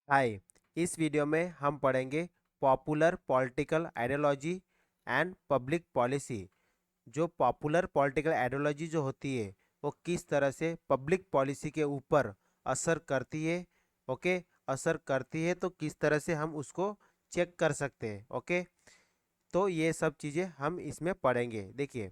हाय। इस वीडियो में हम पढ़ेंगे popular political ideology and public policy. जो पॉपुलर पॉलिटिकल आइडियोलॉजी जो होती है वो किस तरह से पब्लिक पॉलिसी के ऊपर असर करती है। ओके, असर करती है तो किस तरह से हम उसको चेक कर सकते हैं। ओके, तो ये सब चीज़ें हम इसमें पढ़ेंगे। देखिए,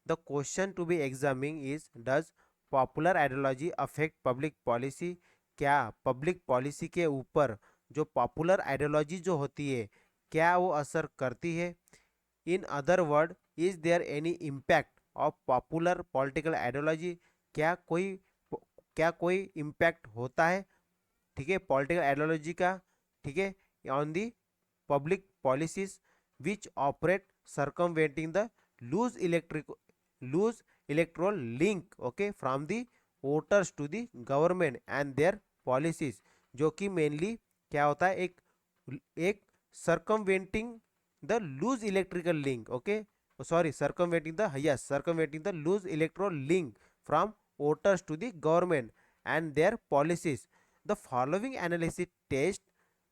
the question to be examining is does popular ideology affect public policy. क्या पब्लिक पॉलिसी के ऊपर जो पॉपुलर आइडियोलॉजी जो होती है क्या वो असर करती है। In other word, is there any impact of popular political ideology. क्या कोई इम्पैक्ट होता है, ठीक है, पॉलिटिकल आइडियोलॉजी का, ठीक है, on the public policies which operate circumventing the loose electric loose electoral link, okay, from the voters to the government and their policies। जो कि मेनली क्या होता है, एक circumventing the loose electrical link, okay, sorry, circumventing the loose electoral link from voters to the government and their policies। The following analysis test,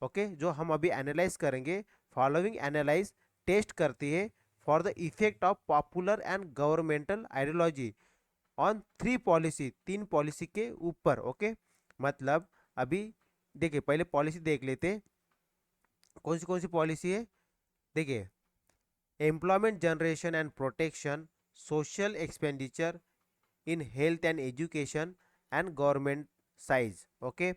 okay, जो हम अभी analyse करेंगे, फॉलोइंग एनालाइज टेस्ट करती है for the effect of popular and governmental ideology on three policy, तीन policy के ऊपर। Okay, मतलब अभी देखिए, पहले पॉलिसी देख लेते, कौन सी पॉलिसी है। देखिए, employment generation and protection, social expenditure in health and education and government size. Okay,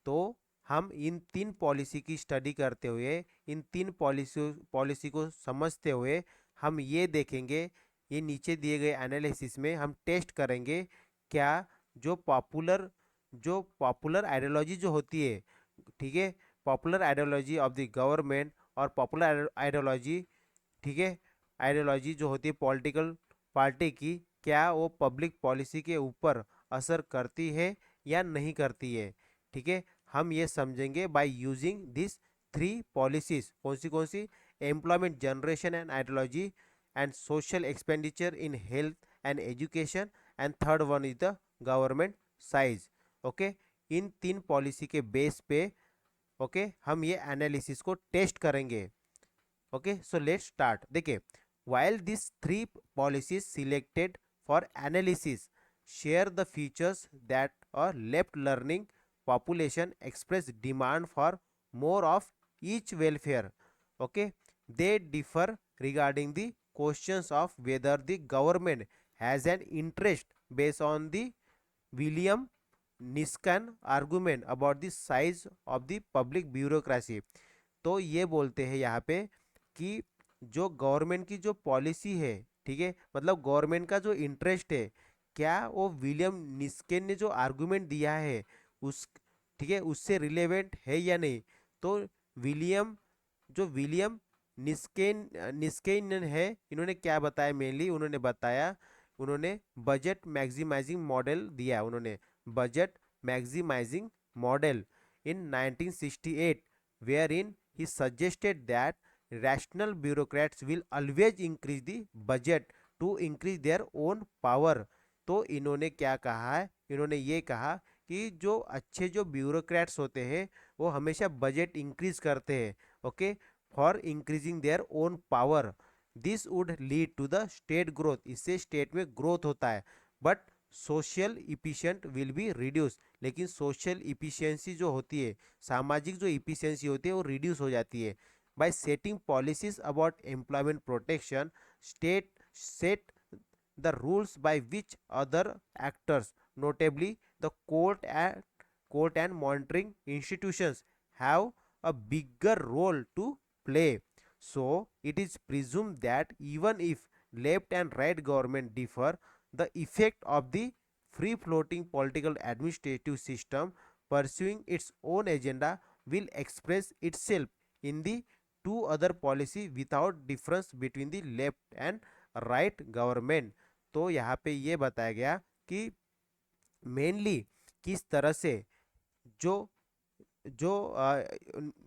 तो हम इन तीन पॉलिसी की स्टडी करते हुए, इन तीन पॉलिसी को समझते हुए हम ये देखेंगे, ये नीचे दिए गए एनालिसिस में हम टेस्ट करेंगे क्या जो पॉपुलर आइडियोलॉजी जो होती है, ठीक है, popular ideology of the government और पॉपुलर आइडियोलॉजी, ठीक है, आइडियोलॉजी जो होती है पॉलिटिकल पार्टी की, क्या वो पब्लिक पॉलिसी के ऊपर असर करती है या नहीं करती है। ठीक है, हम ये समझेंगे by using this three policies. कौन सी, employment generation and ideology and social expenditure in health and education and third one is the government size. Okay, इन तीन पॉलिसी के बेस पे, ओके, हम ये एनालिसिस को टेस्ट करेंगे। Okay, so let's start. देखिए, while these three policies selected for analysis share the features that a left learning population express demand for more of each welfare, okay, they differ regarding the questions of whether the government has an interest based on the William Niskan argument about the size of the public bureaucracy। तो ये बोलते हैं यहाँ पे कि जो government की जो पॉलिसी है, ठीक है, मतलब गवर्नमेंट का जो इंटरेस्ट है, क्या वो विलियम निस्केन ने जो आर्गुमेंट दिया है उस, ठीक है, उससे रिलेवेंट है या नहीं। तो विलियम विलियम निस्केन है, इन्होंने क्या बताया, मेनली उन्होंने बताया, उन्होंने बजट मैक्सिमाइजिंग मॉडल दिया, उन्होंने budget maximising model in 1968, wherein he suggested that rational bureaucrats will always increase the budget to increase their own power। तो इन्होंने क्या कहा है, इन्होंने ये कहा कि जो अच्छे जो ब्यूरोक्रेट्स होते हैं वो हमेशा बजट इंक्रीज करते हैं, okay, for increasing their own power. This would lead to the state growth, इससे स्टेट में ग्रोथ होता है, but social efficient will be reduce. लेकिन सोशल इफिशियंसी जो होती है, सामाजिक जो इफिशियंसी होती है वो रिड्यूस हो जाती है। Bye setting policies about employment protection, state set the rules by which other actors, notably the court and monitoring institutions, have a bigger role to play। So it is presumed that even if left and right government differ, the effect of the free floating political administrative system pursuing its own agenda will express itself in the two other policy without difference between the left and right government. तो यहाँ पे ये बताया गया कि mainly किस तरह से जो जो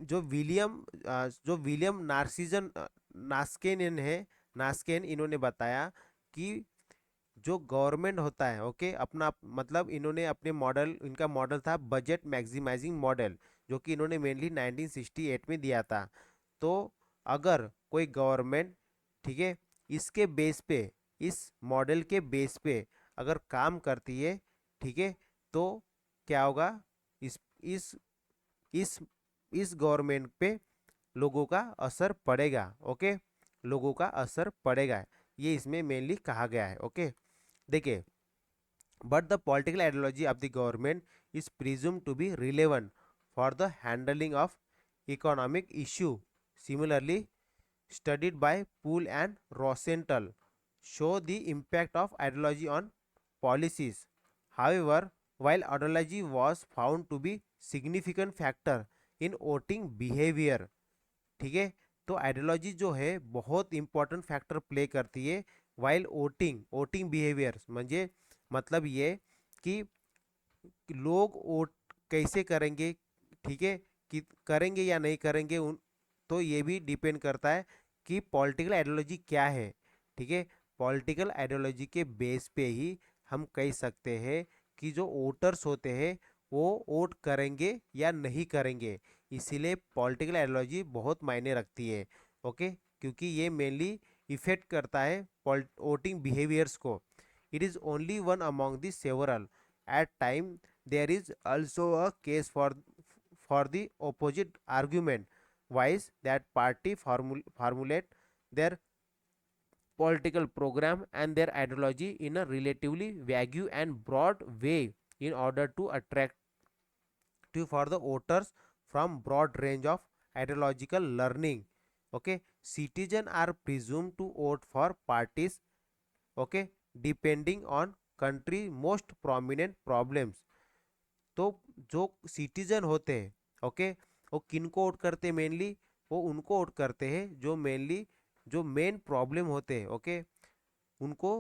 जो विलियम नास्केन है, नास्केन, इन्होंने बताया कि जो गवर्नमेंट होता है, ओके, अपना मतलब इन्होंने अपने मॉडल, इनका मॉडल था बजट मैक्सिमाइजिंग मॉडल। जो कि इन्होंने मेनली 1968 में दिया था। तो अगर कोई गवर्नमेंट, ठीक है, इसके बेस पे, इस मॉडल के बेस पे अगर काम करती है, ठीक है, तो क्या होगा, इस इस इस इस गवर्नमेंट पे लोगों का असर पड़ेगा। ओके, लोगों का असर पड़ेगा, ये इसमें मेनली कहा गया है। ओके, देखिए, but the political ideology of the government is presumed to be relevant for the handling of economic issue. Similarly, studied by Poole and Rosenthal show the impact of ideology on policies. However, while ideology was found to be significant factor in voting behavior, ठीक है, तो ideology जो है बहुत important factor play करती है while voting, voting behaviour म्हणजे मतलब ये कि लोग वोट कैसे करेंगे, ठीक है, कि करेंगे या नहीं करेंगे उन, तो ये भी डिपेंड करता है कि पॉलिटिकल आइडियोलॉजी क्या है। ठीक है, पॉलिटिकल आइडियोलॉजी के बेस पे ही हम कह सकते हैं कि जो वोटर्स होते हैं वो वोट करेंगे या नहीं करेंगे। इसीलिए पॉलिटिकल आइडियोलॉजी बहुत मायने रखती है। ओके, क्योंकि ये मेनली इफेक्ट करता है वोटिंग बिहेवियर्स को। It is only one among the several. At time there is also a case for the opposite argument, wise that party formulate their political program and their ideology in a relatively vague and broad way in order to attract to for the voters from broad range of ideological learning. Okay, citizens are presumed to vote for parties, okay, depending on country most prominent problems। तो जो citizen होते हैं, okay, वो किन को vote करते हैं mainly, वो उनको वोट करते हैं जो मेनली जो मेन प्रॉब्लम होते हैं। ओके, उनको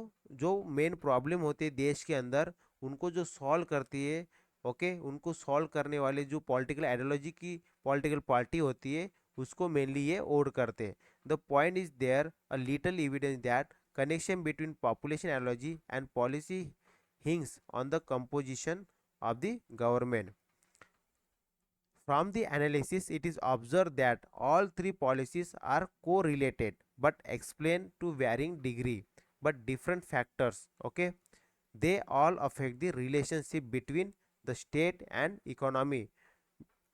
जो मेन प्रॉब्लम होते हैं देश के अंदर, उनको जो सॉल्व करती है, ओके, उनको सॉल्व करने वाले जो पॉलिटिकल आइडियोलॉजी की पॉलिटिकल पार्टी होती है उसको मेनली ये वोट करते हैं। The point is there a little evidence that connection between population ideology and policy hinges on the composition of the government। From the analysis, it is observed that all three policies are correlated but explained to varying degree but different factors. Okay, they all affect the relationship between the state and economy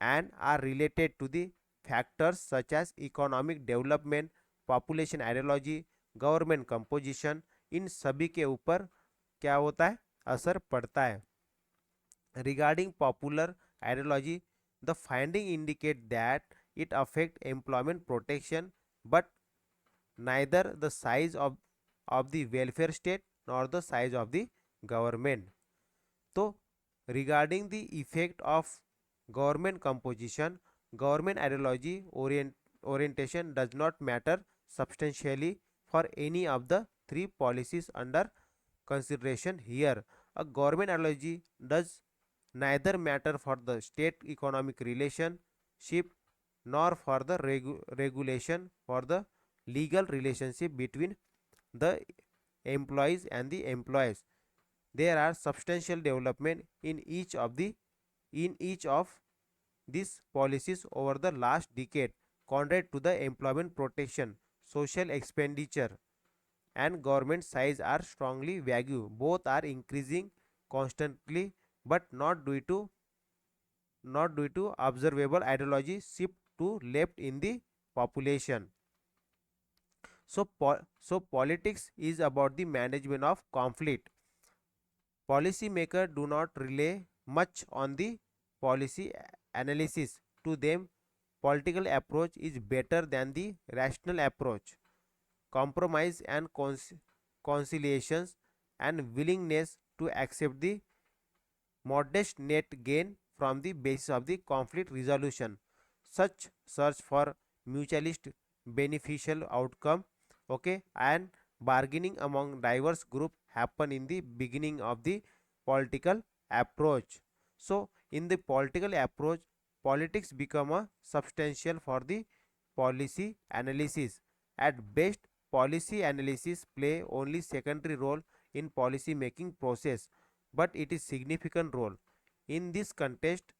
and are related to the factors such as economic development, population ideology, government composition। इन सभी के ऊपर क्या होता है, असर पड़ता है। Regarding popular ideology, the finding indicate that it affect employment protection, but neither the size of the welfare state nor the size of the government। तो regarding the effect of government composition, government ideology orientation does not matter substantially for any of the three policies under consideration here। A government ideology does neither matter for the state economic relationship nor for the regulation for the legal relationship between the employees and the employees। There are substantial development in each of these policies over the last decade, contrary to the employment protection, social expenditure and government size are strongly vague। Both are increasing constantly but not due to observable ideology shift to left in the population। So politics is about the management of conflict। Policymakers do not rely much on the policy analysis. To them, political approach is better than the rational approach। Compromise and conciliations and willingness to accept the modest net gain from the basis of the conflict resolution। Such search for mutualist beneficial outcome, okay, and bargaining among diverse group happen in the beginning of the political approach। So in the political approach, politics become a substantial for the policy analysis। At best, policy analysis play only secondary role in policy making process, but it is significant role in this context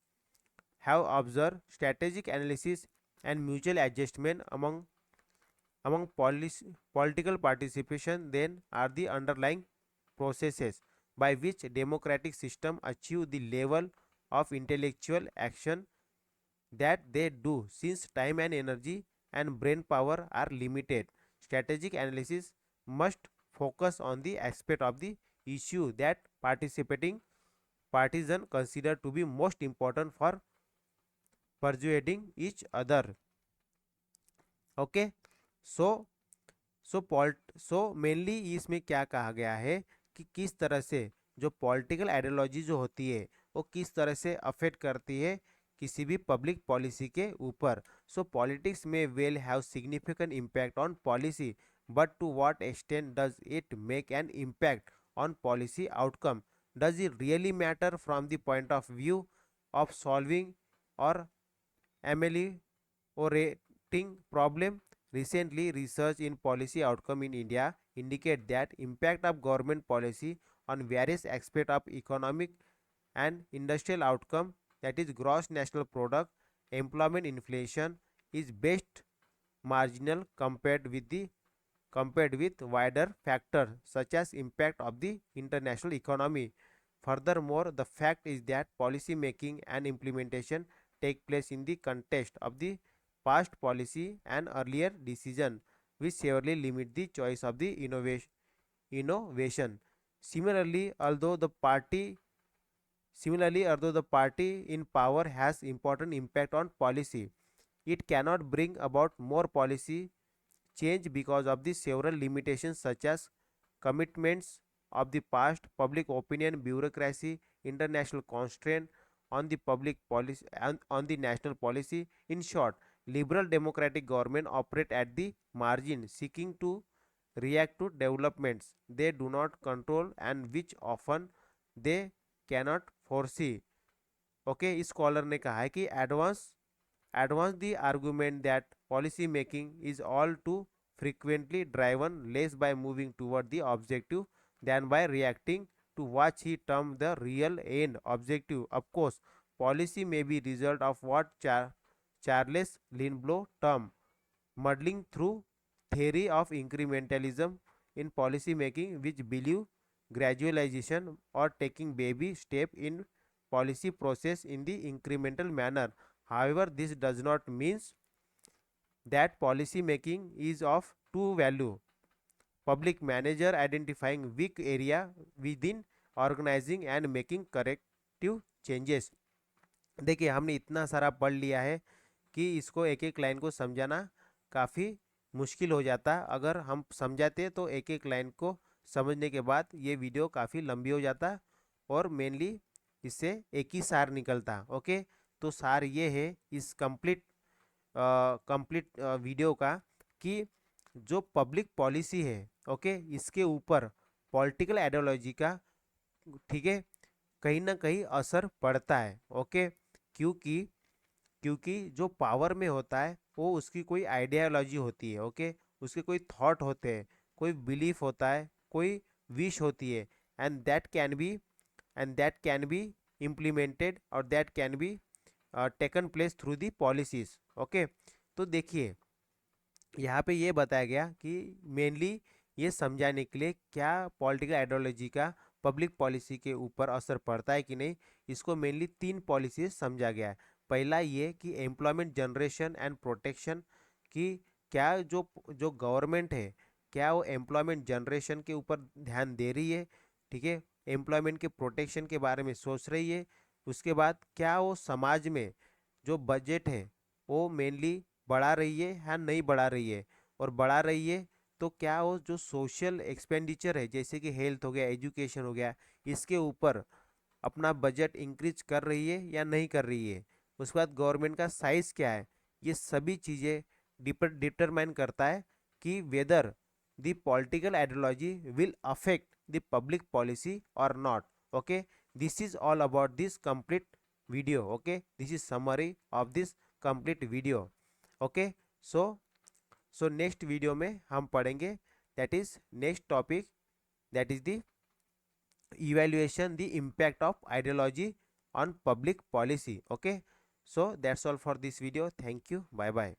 have observed strategic analysis and mutual adjustment among political participation then are the underlying processes by which democratic system achieve the level of intellectual action that they do. Since time and energy and brain power are limited, strategic analysis must focus on the aspect of the issue that participating partisans consider to be most important for persuading each other. Okay, so so mainly इसमें क्या कहा गया है कि किस तरह से जो पॉलिटिकल आइडियोलॉजी जो होती है वो किस तरह से अफेक्ट करती है किसी भी पब्लिक पॉलिसी के ऊपर. सो पॉलिटिक्स में will have significant impact on policy, but to what extent does it make an impact on policy outcome? Does it really matter from the point of view of solving और ameliorating problem? Recently, research in policy outcome in India indicate that impact of government policy on various aspects of economic and industrial outcome, that is gross national product, employment, inflation, is best marginal compared with wider factors such as impact of the international economy. Furthermore, the fact is that policy making and implementation take place in the context of the past policy and earlier decision, which severely limit the choice of the innovation. Similarly, although the party in power has important impact on policy, it cannot bring about more policy change because of the several limitations such as commitments of the past, public opinion, bureaucracy, international constraint on the public policy and on the national policy. In short, liberal democratic government operate at the margin, seeking to react to developments they do not control and which often they cannot foresee. Okay इस scholar ने कहा है कि advance the argument that policy making is all too frequently driven less by moving toward the objective than by reacting to what he termed the real end objective. Of course, policy may be result of what Charles Lindblom termed muddling through theory of incrementalism in policy making, which believe gradualization or taking baby step in policy process in the incremental manner. However, this does not mean that policy making is of two value. Public manager identifying weak area within organizing and making corrective changes. देखिए हमने इतना सारा पढ़ लिया है कि इसको एक एक लाइन को समझाना काफ़ी मुश्किल हो जाता. अगर हम समझाते तो एक एक लाइन को समझने के बाद ये वीडियो काफ़ी लंबी हो जाता और मेनली इससे एक ही सार निकलता. ओके, तो सार ये है इस कंप्लीट वीडियो का कि जो पब्लिक पॉलिसी है ओके इसके ऊपर पॉलिटिकल आइडियोलॉजी का ठीक है कहीं ना कहीं असर पड़ता है. ओके, क्योंकि जो पावर में होता है वो उसकी कोई आइडियोलॉजी होती है. ओके, उसके कोई थॉट होते हैं, कोई बिलीफ होता है, कोई विश होती है and that can be implemented और that can be taken place through the policies. Okay, तो देखिए यहाँ पे ये बताया गया कि मेनली ये समझाने के लिए क्या पॉलिटिकल आइडियोलॉजी का पब्लिक पॉलिसी के ऊपर असर पड़ता है कि नहीं, इसको मेनली तीन पॉलिसीज समझा गया है. पहला ये कि एम्प्लॉयमेंट जनरेशन एंड प्रोटेक्शन की क्या जो गवर्नमेंट है क्या वो एम्प्लॉयमेंट जनरेशन के ऊपर ध्यान दे रही है, ठीक है, एम्प्लॉयमेंट के प्रोटेक्शन के बारे में सोच रही है. उसके बाद क्या वो समाज में जो बजट है वो मेनली बढ़ा रही है या नहीं बढ़ा रही है, और बढ़ा रही है तो क्या वो जो सोशल एक्सपेंडिचर है जैसे कि हेल्थ हो गया, एजुकेशन हो गया, इसके ऊपर अपना बजट इंक्रीज कर रही है या नहीं कर रही है. उसके बाद गवर्नमेंट का साइज क्या है, ये सभी चीज़ें डिटरमाइन करता है कि whether the political ideology will affect the public policy और not. Okay, this is all about this complete video. Okay, this is summary of this complete video. Okay, so next video में हम पढ़ेंगे that is next topic, that is the evaluation the impact of ideology on public policy. Okay, so that's all for this video, thank you, bye bye.